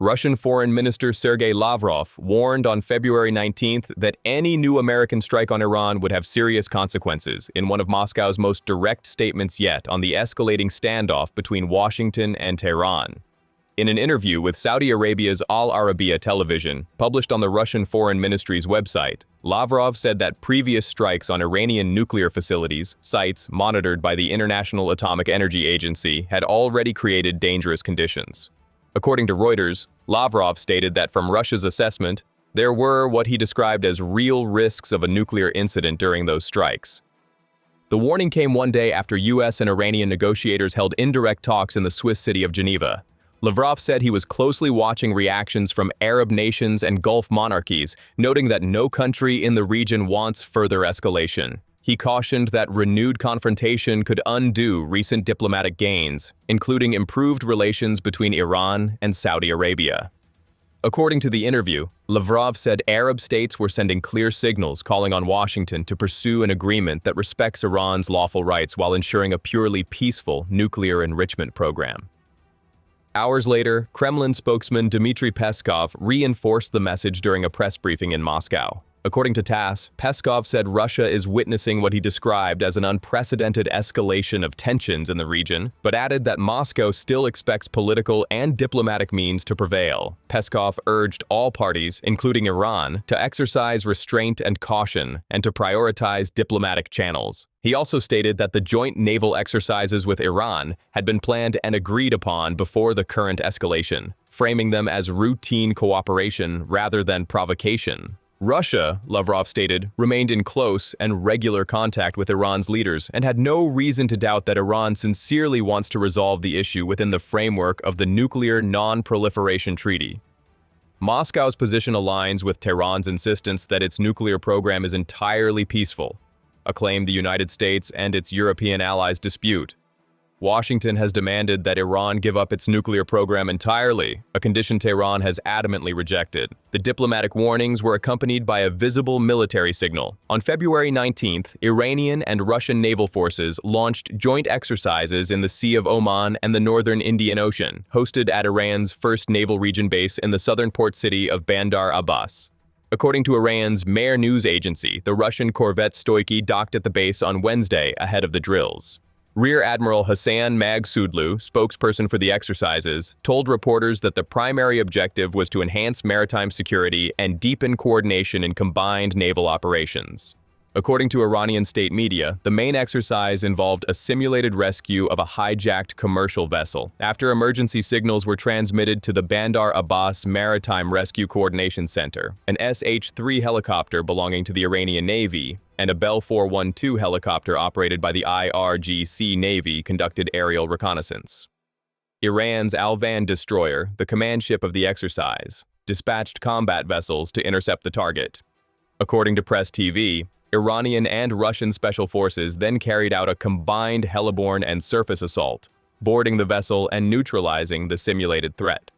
Russian Foreign Minister Sergei Lavrov warned on February 19th that any new American strike on Iran would have serious consequences in one of Moscow's most direct statements yet on the escalating standoff between Washington and Tehran. In an interview with Saudi Arabia's Al Arabiya television, published on the Russian Foreign Ministry's website, Lavrov said that previous strikes on Iranian nuclear facilities, sites monitored by the International Atomic Energy Agency, had already created dangerous conditions. According to Reuters, Lavrov stated that from Russia's assessment, there were what he described as real risks of a nuclear incident during those strikes. The warning came one day after US and Iranian negotiators held indirect talks in the Swiss city of Geneva. Lavrov said he was closely watching reactions from Arab nations and Gulf monarchies, noting that no country in the region wants further escalation. He cautioned that renewed confrontation could undo recent diplomatic gains, including improved relations between Iran and Saudi Arabia. According to the interview, Lavrov said Arab states were sending clear signals calling on Washington to pursue an agreement that respects Iran's lawful rights while ensuring a purely peaceful nuclear enrichment program. Hours later, Kremlin spokesman Dmitry Peskov reinforced the message during a press briefing in Moscow. According to TASS, Peskov said Russia is witnessing what he described as an unprecedented escalation of tensions in the region, but added that Moscow still expects political and diplomatic means to prevail. Peskov urged all parties, including Iran, to exercise restraint and caution and to prioritize diplomatic channels. He also stated that the joint naval exercises with Iran had been planned and agreed upon before the current escalation, framing them as routine cooperation rather than provocation. Russia, Lavrov stated, remained in close and regular contact with Iran's leaders and had no reason to doubt that Iran sincerely wants to resolve the issue within the framework of the Nuclear Non-Proliferation Treaty. Moscow's position aligns with Tehran's insistence that its nuclear program is entirely peaceful, a claim the United States and its European allies dispute. Washington has demanded that Iran give up its nuclear program entirely, a condition Tehran has adamantly rejected. The diplomatic warnings were accompanied by a visible military signal. On February 19th, Iranian and Russian naval forces launched joint exercises in the Sea of Oman and the northern Indian Ocean, hosted at Iran's first naval region base in the southern port city of Bandar Abbas. According to Iran's Mehr news agency, the Russian corvette Stoikiy docked at the base on Wednesday ahead of the drills. Rear Admiral Hassan Maghsoodloo, spokesperson for the exercises, told reporters that the primary objective was to enhance maritime security and deepen coordination in combined naval operations. According to Iranian state media, the main exercise involved a simulated rescue of a hijacked commercial vessel after emergency signals were transmitted to the Bandar Abbas Maritime Rescue Coordination Center. An SH-3 helicopter belonging to the Iranian Navy and a Bell 412 helicopter operated by the IRGC Navy conducted aerial reconnaissance. Iran's Alvan destroyer, the command ship of the exercise, dispatched combat vessels to intercept the target. According to Press TV, Iranian and Russian special forces then carried out a combined heliborne and surface assault, boarding the vessel and neutralizing the simulated threat.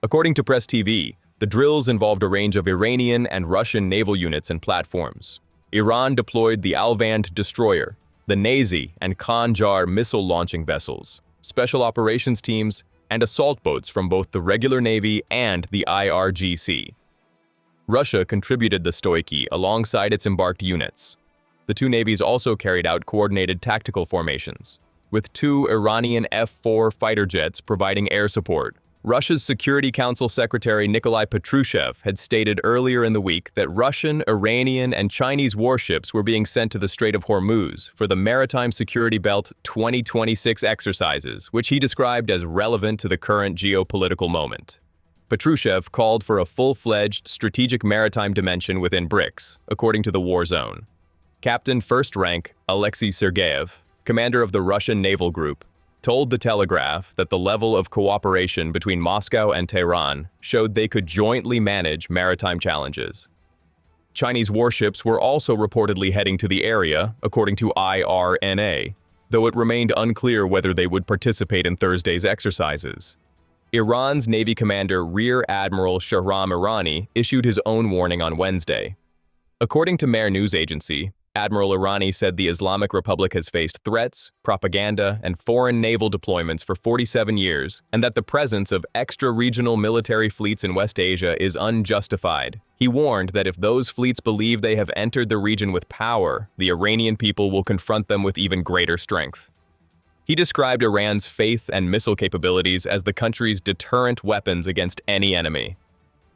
According to Press TV, the drills involved a range of Iranian and Russian naval units and platforms. Iran deployed the Alvan destroyer, the Nazi and Khanjar missile launching vessels, special operations teams, and assault boats from both the regular Navy and the IRGC. Russia contributed the Stoikiy alongside its embarked units. The two navies also carried out coordinated tactical formations, with two Iranian F-4 fighter jets providing air support. Russia's Security Council Secretary Nikolai Patrushev had stated earlier in the week that Russian, Iranian, and Chinese warships were being sent to the Strait of Hormuz for the Maritime Security Belt 2026 exercises, which he described as relevant to the current geopolitical moment. Patrushev called for a full-fledged strategic maritime dimension within BRICS, according to the war zone. Captain First Rank Alexei Sergeyev, commander of the Russian naval group, told The Telegraph that the level of cooperation between Moscow and Tehran showed they could jointly manage maritime challenges. Chinese warships were also reportedly heading to the area, according to IRNA, though it remained unclear whether they would participate in Thursday's exercises. Iran's Navy commander Rear Admiral Shahram Irani issued his own warning on Wednesday. According to Mehr news agency, Admiral Irani said the Islamic Republic has faced threats, propaganda, and foreign naval deployments for 47 years, and that the presence of extra-regional military fleets in West Asia is unjustified. He warned that if those fleets believe they have entered the region with power, the Iranian people will confront them with even greater strength. He described Iran's faith and missile capabilities as the country's deterrent weapons against any enemy.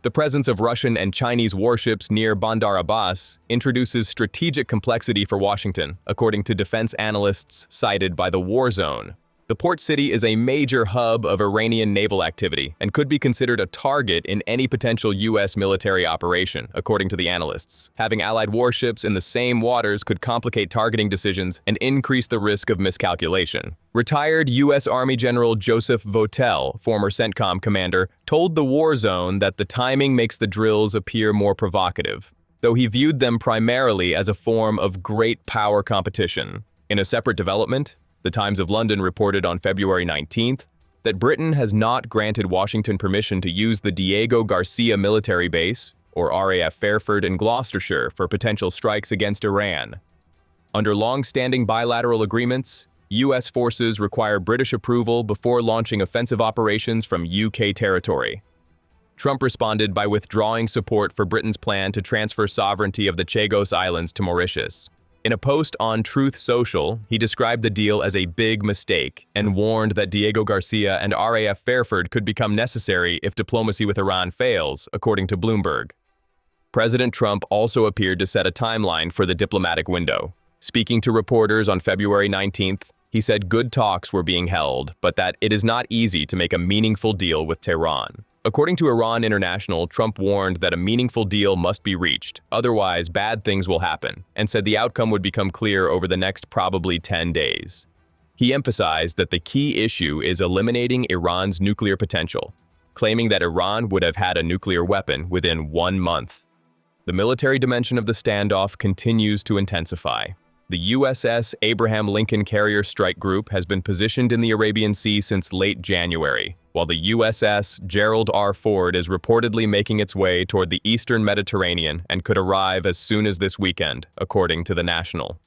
The presence of Russian and Chinese warships near Bandar Abbas introduces strategic complexity for Washington, according to defense analysts cited by the War Zone. The port city is a major hub of Iranian naval activity and could be considered a target in any potential U.S. military operation, according to the analysts. Having allied warships in the same waters could complicate targeting decisions and increase the risk of miscalculation. Retired U.S. Army General Joseph Votel, former CENTCOM commander, told the War Zone that the timing makes the drills appear more provocative, though he viewed them primarily as a form of great power competition. In a separate development, the Times of London reported on February 19th that Britain has not granted Washington permission to use the Diego Garcia military base, or RAF Fairford in Gloucestershire, for potential strikes against Iran. Under long-standing bilateral agreements, U.S. forces require British approval before launching offensive operations from UK territory. Trump responded by withdrawing support for Britain's plan to transfer sovereignty of the Chagos Islands to Mauritius. In a post on Truth Social, he described the deal as a big mistake and warned that Diego Garcia and RAF Fairford could become necessary if diplomacy with Iran fails, according to Bloomberg. President Trump also appeared to set a timeline for the diplomatic window. Speaking to reporters on February 19th, he said good talks were being held, but that it is not easy to make a meaningful deal with Tehran. According to Iran International, Trump warned that a meaningful deal must be reached, otherwise bad things will happen, and said the outcome would become clear over the next probably 10 days. He emphasized that the key issue is eliminating Iran's nuclear potential, claiming that Iran would have had a nuclear weapon within 1 month. The military dimension of the standoff continues to intensify. The USS Abraham Lincoln Carrier Strike Group has been positioned in the Arabian Sea since late January, while the USS Gerald R. Ford is reportedly making its way toward the eastern Mediterranean and could arrive as soon as this weekend, according to The National.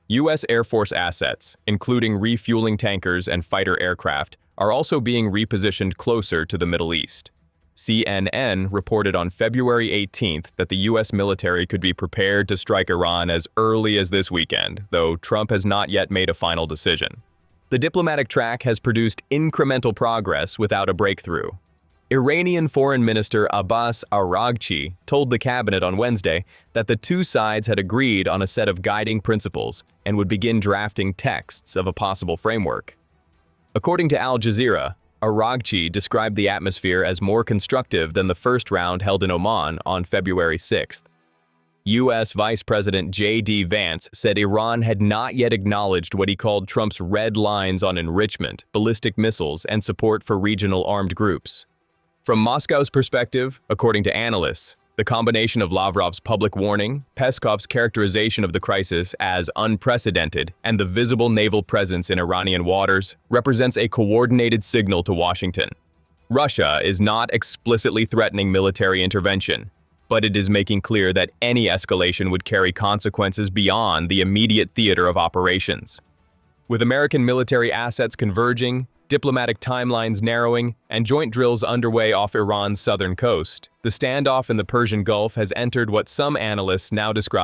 U.S. Air Force assets, including refueling tankers and fighter aircraft, are also being repositioned closer to the Middle East. CNN reported on February 18th that the U.S. military could be prepared to strike Iran as early as this weekend, though Trump has not yet made a final decision. The diplomatic track has produced incremental progress without a breakthrough. Iranian Foreign Minister Abbas Araghchi told the cabinet on Wednesday that the two sides had agreed on a set of guiding principles and would begin drafting texts of a possible framework. According to Al Jazeera, Araghchi described the atmosphere as more constructive than the first round held in Oman on February 6th. U.S. Vice President J.D. Vance said Iran had not yet acknowledged what he called Trump's red lines on enrichment, ballistic missiles, and support for regional armed groups. From Moscow's perspective, according to analysts, the combination of Lavrov's public warning, Peskov's characterization of the crisis as unprecedented, and the visible naval presence in Iranian waters represents a coordinated signal to Washington. Russia is not explicitly threatening military intervention, but it is making clear that any escalation would carry consequences beyond the immediate theater of operations. With American military assets converging, diplomatic timelines narrowing, and joint drills underway off Iran's southern coast, the standoff in the Persian Gulf has entered what some analysts now describe